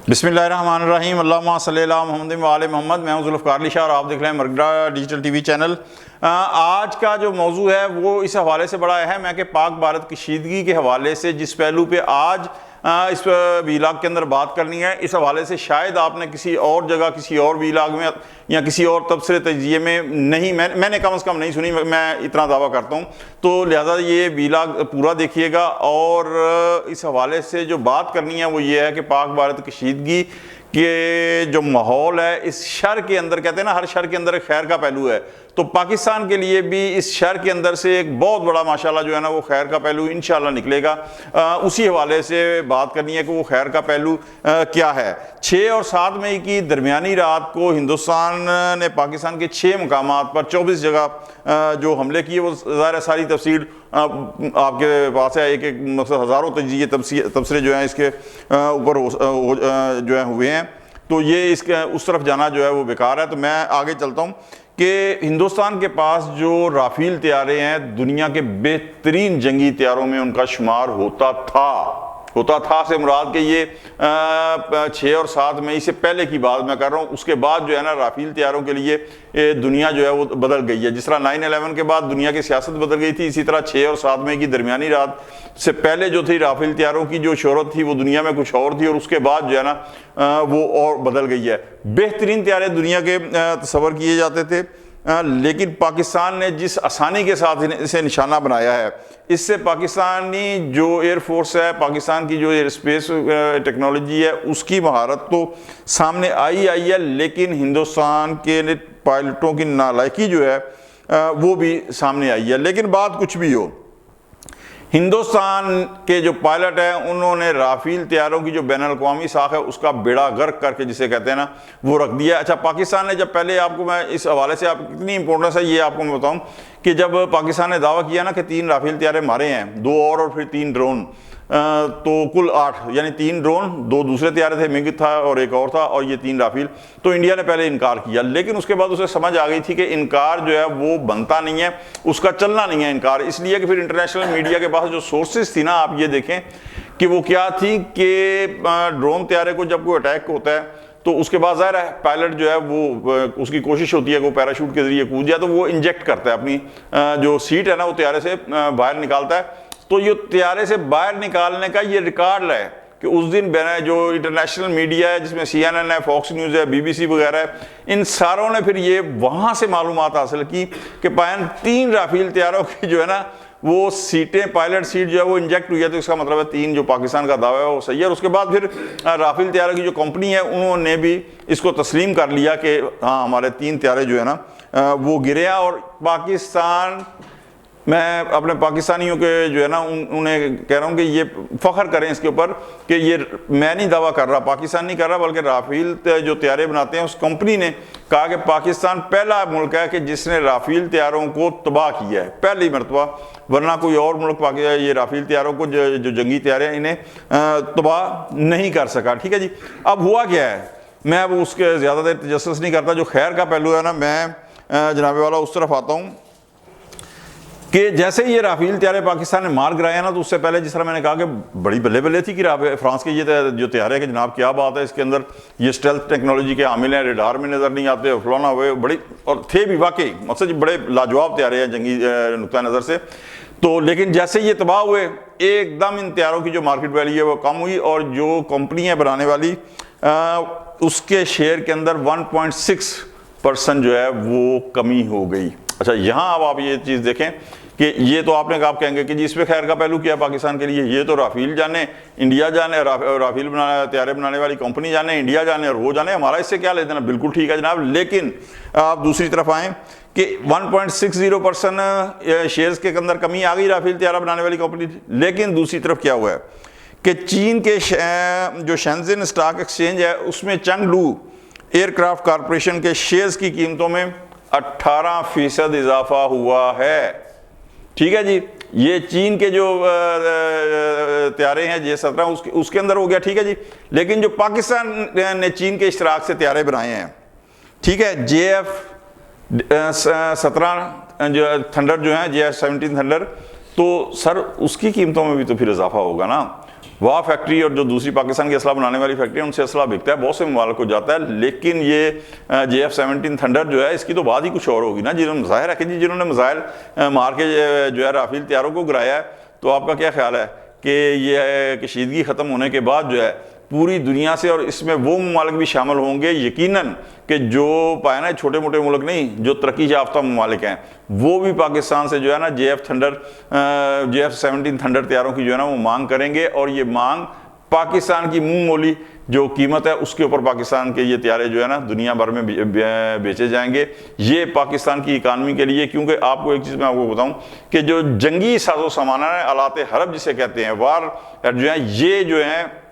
बिस्मिल्लाहिर्रहमानिर्रहीम अल्लाहुम्मा सल्ली अला मुहम्मद व आले मोहम्मद। मैं हूं ज़ुल्फ़िकार अली शाह और आप देख रहे हैं मरकज़ डिजिटल टीवी चैनल। आज का जो मौजू है वो इस हवाले से बड़ा अहम है कि पाक भारत कशीदगी के हवाले से जिस पहलू पे आज इस वीलाग के अंदर बात करनी है, इस हवाले से शायद आपने किसी और जगह किसी और वीलाग में या किसी और तबसरे तजिए में नहीं मैंने कम से कम नहीं सुनी, मैं इतना दावा करता हूँ। तो लिहाजा ये वीलाग पूरा देखिएगा और इस हवाले से जो बात करनी है वो ये है कि पाक भारत कशीदगी के जो माहौल है इस शर के अंदर, कहते हैं ना हर शर के अंदर एक खैर का पहलू है, तो पाकिस्तान के लिए भी इस शर के अंदर से एक बहुत बड़ा माशाल्लाह जो है ना वो खैर का पहलू इंशाल्लाह निकलेगा। उसी हवाले से बात करनी है कि वो खैर का पहलू क्या है। 6 और 7 मई की दरमियानी रात को हिंदुस्तान ने पाकिस्तान के 6 मकामात पर 24 जगह जो हमले किए, वो ज़ाहिर सारी तफसील आपके पास है। एक एक मकसद हज़ारों तजिए तबसरे जो हैं इसके ऊपर जो है हुए हैं, तो ये इसके उस तरफ जाना जो है वो बेकार है। तो मैं आगे चलता हूँ कि हिंदुस्तान के पास जो राफेल तैयारे हैं दुनिया के बेहतरीन जंगी तैयारों में उनका शुमार होता था से मुराद कि ये 6 और 7 मई से पहले की बात मैं कर रहा हूँ। उसके बाद जो है ना राफेल तैयारों के लिए दुनिया जो है वो बदल गई है। जिस तरह 9/11 के बाद दुनिया की सियासत बदल गई थी, इसी तरह 6 और 7 मई की दरमियानी रात से पहले जो थी राफेल तैयारों की जो शोहरत थी वो दुनिया में कुछ और थी, और उसके बाद जो है ना वो और बदल गई है। बेहतरीन तैयारे दुनिया के तस्वर किए जाते थे, लेकिन पाकिस्तान ने जिस आसानी के साथ इसे निशाना बनाया है, इससे पाकिस्तानी जो एयरफोर्स है, पाकिस्तान की जो एयर स्पेस टेक्नोलॉजी है, उसकी महारत तो सामने आई है, लेकिन हिंदुस्तान के पायलटों की नालायकी जो है वो भी सामने आई है। लेकिन बात कुछ भी हो, हिंदुस्तान के जो पायलट हैं उन्होंने राफेल तैयारों की जो बैनुल-अक़वामी साख है उसका बेड़ा गर्क करके, जिसे कहते हैं ना, वो रख दिया। अच्छा, पाकिस्तान ने जब पहले, आपको मैं इस हवाले से आप कितनी इंपॉर्टेंस है ये आपको मैं बताऊं कि जब पाकिस्तान ने दावा किया ना कि 3 राफेल तैयारे मारे हैं, 2 और फिर 3 ड्रोन, तो कुल 8, यानी 3 ड्रोन, 2 दूसरे तैयारे थे, मिग था और एक और था, और ये 3 राफेल। तो इंडिया ने पहले इनकार किया, लेकिन उसके बाद उसे समझ आ गई थी कि इनकार जो है वो बनता नहीं है, उसका चलना नहीं है इनकार। इसलिए कि फिर इंटरनेशनल मीडिया के पास जो सोर्सेज थी ना, आप ये देखें कि वो क्या थी कि ड्रोन तैयारे को जब कोई अटैक होता है तो उसके बाद ज़ाहिर है पायलट जो है वो उसकी कोशिश होती है कि वो पैराशूट के ज़रिए कूद जाए, तो वो इंजेक्ट करता है अपनी जो सीट है ना, वो तैयारे से बाहर निकालता है। तो ये तैयारे से बाहर निकालने का ये रिकॉर्ड है कि उस दिन जो इंटरनेशनल मीडिया है, जिसमें CNN है, फॉक्स न्यूज़ है, BBC वगैरह है, इन सारों ने फिर ये वहाँ से मालूमात हासिल की कि पायन 3 राफेल तैयारों की जो है ना वो सीटें, पायलट सीट जो है वो इंजेक्ट हुई है, तो इसका मतलब है 3 जो पाकिस्तान का दावा है वो सही है। और उसके बाद फिर राफेल तैयारों की जो कंपनी है उन्होंने भी इसको तस्लीम कर लिया कि हाँ हमारे 3 तैयारे जो है ना वो गिरे हैं। और पाकिस्तान, मैं अपने पाकिस्तानियों के जो है ना उन्हें कह रहा हूँ कि ये फ़ख्र करें इसके ऊपर कि ये मैं नहीं दावा कर रहा, पाकिस्तान नहीं कर रहा, बल्कि राफेल जो तैयारे बनाते हैं उस कंपनी ने कहा कि पाकिस्तान पहला मुल्क है कि जिसने राफेल तैयारों को तबाह किया है, पहली मरतबा, वरना कोई और मुल्क ये राफेल तैयारों को जो जंगी तैयारे हैं इन्हें तबाह नहीं कर सका। ठीक है जी। अब हुआ क्या है, मैं अब उसके ज़्यादा देर तजस्सुस नहीं करता। जो खैर का पहलू है ना, मैं जनाबे वाला उस तरफ आता हूँ कि जैसे ये राफेल तैयारे पाकिस्तान ने मार गिराया ना, तो उससे पहले जिस तरह मैंने कहा कि बड़ी बल्ले बल्ले थी कि फ्रांस के ये जो तैयारे कि जनाब क्या बात है, इसके अंदर ये स्टेल्थ टेक्नोलॉजी के हामिल हैं, रेडार में नज़र नहीं आते, फलाना हुए, बड़ी, और थे भी वाकई मकसद बड़े लाजवाब तैयारे हैं जंगी नुक्ता नज़र से। तो लेकिन जैसे ये तबाह हुए, एकदम इन तैयारों की जो मार्केट वैल्यू है वो कम हुई, और जो कंपनियाँ बनाने वाली उसके शेयर के अंदर 1.6% जो है वो कमी हो गई। अच्छा, यहाँ अब आप ये चीज़ देखें कि ये तो आप कहेंगे कि जी इसमें खैर का पहलू क्या पाकिस्तान के लिए, ये तो राफेल जाने, इंडिया जाने, राफेल तैयारे बनाने वाली कंपनी जाने, इंडिया जाने और वो जाने, हमारा इससे क्या लेना। बिल्कुल ठीक है जनाब, लेकिन आप दूसरी तरफ आएँ कि 1.60% शेयर्स के अंदर कमी आ गई राफेल तैयारा बनाने वाली कंपनी। लेकिन दूसरी तरफ क्या हुआ है कि चीन के जो शेंज़न स्टॉक एक्सचेंज है उसमें चंगडू एयरक्राफ्ट कॉरपोरेशन के शेयर्स की कीमतों में 18% इजाफा हुआ है। ठीक है जी, ये चीन के जो तैयारे हैं J-17 उसके अंदर हो गया। ठीक है जी, लेकिन जो पाकिस्तान ने चीन के इश्तराक से तैयारे बनाए हैं, ठीक है, JF-17 जो थंडर जो है, JF-17 थंडर, तो सर उसकी कीमतों में भी तो फिर इजाफा होगा ना। वहाँ फैक्ट्री और जो दूसरी पाकिस्तान की असला बनाने वाली फैक्ट्री है उनसे असला बिकता है, बहुत से ममालिक को जाता है। लेकिन ये JF-17 थंडर जो है इसकी तो बात ही कुछ और होगी ना। जिन्होंने ज़ाहिर है कि जी जिन्होंने मिसाइल मार के जो है राफेल तैयारों को गिराया है, तो आपका क्या ख्याल है कि ये कशीदगी ख़त्म होने के बाद जो है पूरी दुनिया से, और इसमें वो ममालिक भी शामिल होंगे यकीनन कि जो पाए ना छोटे मोटे मुल्क नहीं, जो तरक्की याफ्ता ममालिक हैं, वो भी पाकिस्तान से जो है ना JF-17 थंडर तैयारों की जो है ना वो मांग करेंगे। और ये मांग पाकिस्तान की मुंह मोली जो कीमत है उसके ऊपर पाकिस्तान के ये तैयारे जो है ना दुनिया भर में बेचे जाएंगे। ये पाकिस्तान की इकानमी के लिए, क्योंकि आपको एक चीज़ मैं आपको बताऊं कि जो जंगी साजो सामान है, आलात हरब जिसे कहते हैं, वार जो है, ये जो है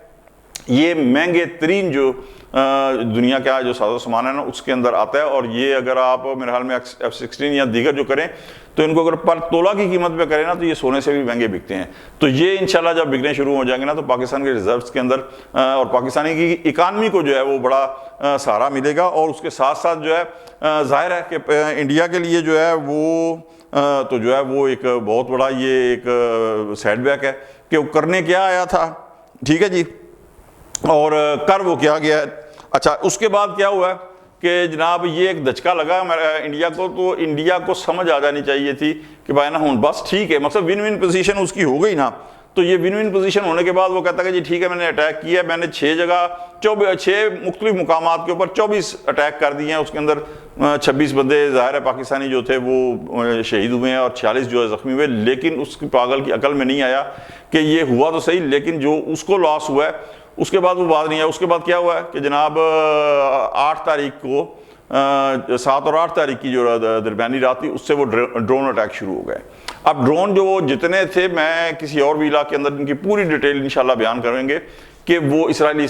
ये महंगे तरीन जो दुनिया का जो साजो सामान है ना उसके अंदर आता है। और ये अगर आप मेरे ख्याल में F-16 या दीगर जो करें तो इनको अगर पर तोला की कीमत पे करें ना तो ये सोने से भी महंगे बिकते हैं। तो ये इंशाल्लाह जब बिकने शुरू हो जाएंगे ना तो पाकिस्तान के रिजर्व्स के अंदर और पाकिस्तानी की इकानमी को जो है वो बड़ा सहारा मिलेगा। और उसके साथ साथ जो है जाहिर है कि इंडिया के लिए जो है वो तो जो है वो एक बहुत बड़ा ये एक सेटबैक है कि वो करने क्या आया था, ठीक है जी, और कर वो क्या गया है। अच्छा, उसके बाद क्या हुआ है कि जनाब ये एक धचका लगा इंडिया को, तो इंडिया को समझ आ जानी चाहिए थी कि भाई ना हूँ बस ठीक है, मतलब विन विन पोजीशन उसकी हो गई ना। तो ये विन विन पोजीशन होने के बाद वो कहता है कि जी ठीक है मैंने अटैक किया, मैंने 6 मुख्तलिफ मुकामात के ऊपर 24 अटैक कर दिए हैं, उसके अंदर 26 बंदे ज़ाहिर है पाकिस्तानी जो थे वो शहीद हुए हैं और 46 जो है ज़ख्मी हुए। लेकिन उसकी पागल की अकल में नहीं आया कि ये हुआ तो सही, लेकिन जो उसको लॉस हुआ है उसके बाद वो बात नहीं है। उसके बाद क्या हुआ है कि जनाब 8 तारीख को 7 और 8 तारीख की जो दरमियानी रात थी उससे वो ड्रोन अटैक शुरू हो गए। अब ड्रोन जो जितने थे, मैं किसी और भी इलाके के अंदर इनकी पूरी डिटेल इंशाल्लाह बयान करेंगे कि वो इजरायली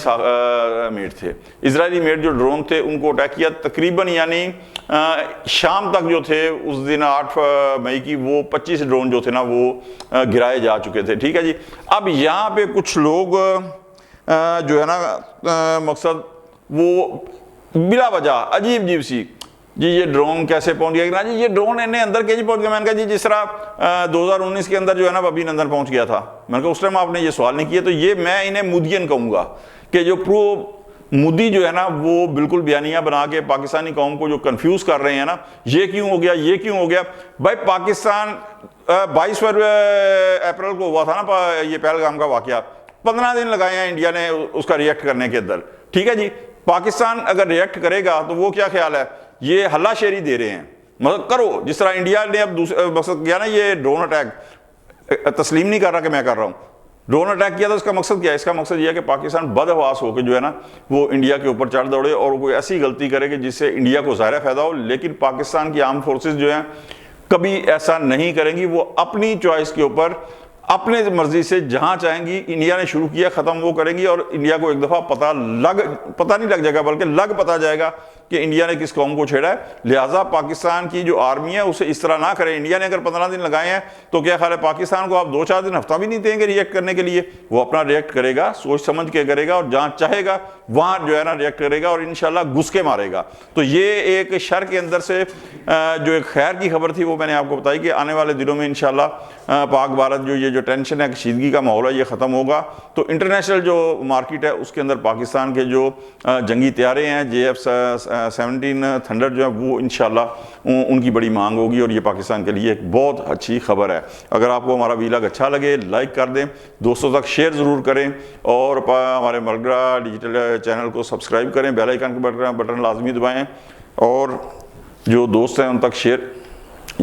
मेड थे। इजरायली मेड जो ड्रोन थे उनको अटैक किया तकरीबन, यानी शाम तक जो थे उस दिन 8 मई की वो 25 ड्रोन जो थे ना वो गिराए जा चुके थे, ठीक है जी। अब यहाँ पे कुछ लोग जो है ना मकसद वो बिला वजह अजीब सी जी ये ड्रोन कैसे पहुंच गया ना जी, ये ड्रोन इन्हें अंदर कैसे पहुंच गया। मैंने कहा जी जिस तरह 2019 के अंदर जो है ना अभिनंदन पहुंच गया था, मैंने कहा उस टाइम आपने ये सवाल नहीं किया। तो ये मैं इन्हें मुदियन कहूँगा कि जो प्रो मुदी जो है ना वो बिल्कुल बयानिया बना के पाकिस्तानी कौम को जो कंफ्यूज कर रहे हैं ना, ये क्यों हो गया, ये क्यों हो गया। भाई पाकिस्तान 22 अप्रैल को हुआ था ना ये पहलगाम का वाकया, 15 दिन लगाए हैं इंडिया ने उसका रिएक्ट करने के अंदर, ठीक है जी। पाकिस्तान अगर रिएक्ट करेगा तो वो क्या ख्याल है, ये हल्ला शेरी दे रहे हैं, मतलब करो जिस तरह इंडिया ने अब दूसरा मकसद किया ना, ये ड्रोन अटैक तस्लीम नहीं कर रहा कि मैं कर रहा हूँ, ड्रोन अटैक किया था। इसका मकसद क्या है, इसका मकसद यह है कि पाकिस्तान बदहवास होकर जो है ना वो इंडिया के ऊपर चढ़ दौड़े और कोई ऐसी गलती करे कि जिससे इंडिया को ज़ाहिर फ़ायदा हो। लेकिन पाकिस्तान की आर्म फोर्सेस जो हैं कभी ऐसा नहीं करेंगी, वो अपनी चॉइस के ऊपर अपने मर्जी से जहां चाहेंगी, इंडिया ने शुरू किया ख़त्म वो करेंगी। और इंडिया को एक दफ़ा पता नहीं लग जाएगा, बल्कि लग पता जाएगा कि इंडिया ने किस कौम को छेड़ा है। लिहाजा पाकिस्तान की जो आर्मी है उसे इस तरह ना करें। इंडिया ने अगर 15 दिन लगाए हैं तो क्या ख्याल है पाकिस्तान को आप 2-4 दिन हफ्ता भी नहीं देंगे रिएक्ट करने के लिए। वो अपना रिएक्ट करेगा, सोच समझ के करेगा और जहाँ चाहेगा वहाँ जो है ना रिएक्ट करेगा और इंशाल्लाह घुस के मारेगा। तो ये एक शर के अंदर से जो एक खैर की खबर थी वो मैंने आपको बताई कि आने वाले दिनों में इंशाल्लाह पाक भारत जो ये जो टेंशन है, कशीदगी का माहौल है, ये ख़त्म होगा। तो इंटरनेशनल जो मार्केट है उसके अंदर पाकिस्तान के जो जंगी तैयारे हैं JF-17 थंडर जो है वो इंशाल्लाह उनकी बड़ी मांग होगी और ये पाकिस्तान के लिए एक बहुत अच्छी खबर है। अगर आपको हमारा वीलॉग अच्छा लगे लाइक कर दें, दोस्तों तक शेयर ज़रूर करें और हमारे मरगरा डिजिटल चैनल को सब्सक्राइब करें, बेल आइकन का बटन लाजमी दबाएँ और जो दोस्त हैं उन तक शेयर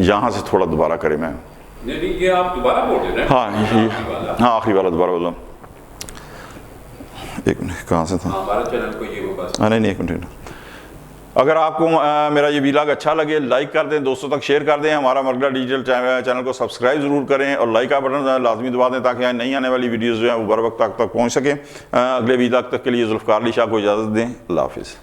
यहाँ से थोड़ा दोबारा करें। मैं ये आप दोबारा बोल रहे हैं? हाँ आखिरी वाला दोबारा बोल रहा हूँ। एक मिनट कहाँ से था? हमारे चैनल को ये होगा। हाँ नहीं एक मिनट। अगर आपको मेरा ये वीलॉग अच्छा लगे लाइक कर दें, दोस्तों तक शेयर कर दें, हमारा मरगरा डिजिटल चैनल को सब्सक्राइब ज़रूर करें और लाइक का बटन लाजमी दबा दें ताकि नई आने वाली वीडियोज़ जो हैं वो बर वक्त तक पहुँच सकें। अगले वीलॉग तक के लिए जुल्फ़कार अली शाह को इजाज़त दें। अल्लाह हाफ़िज़।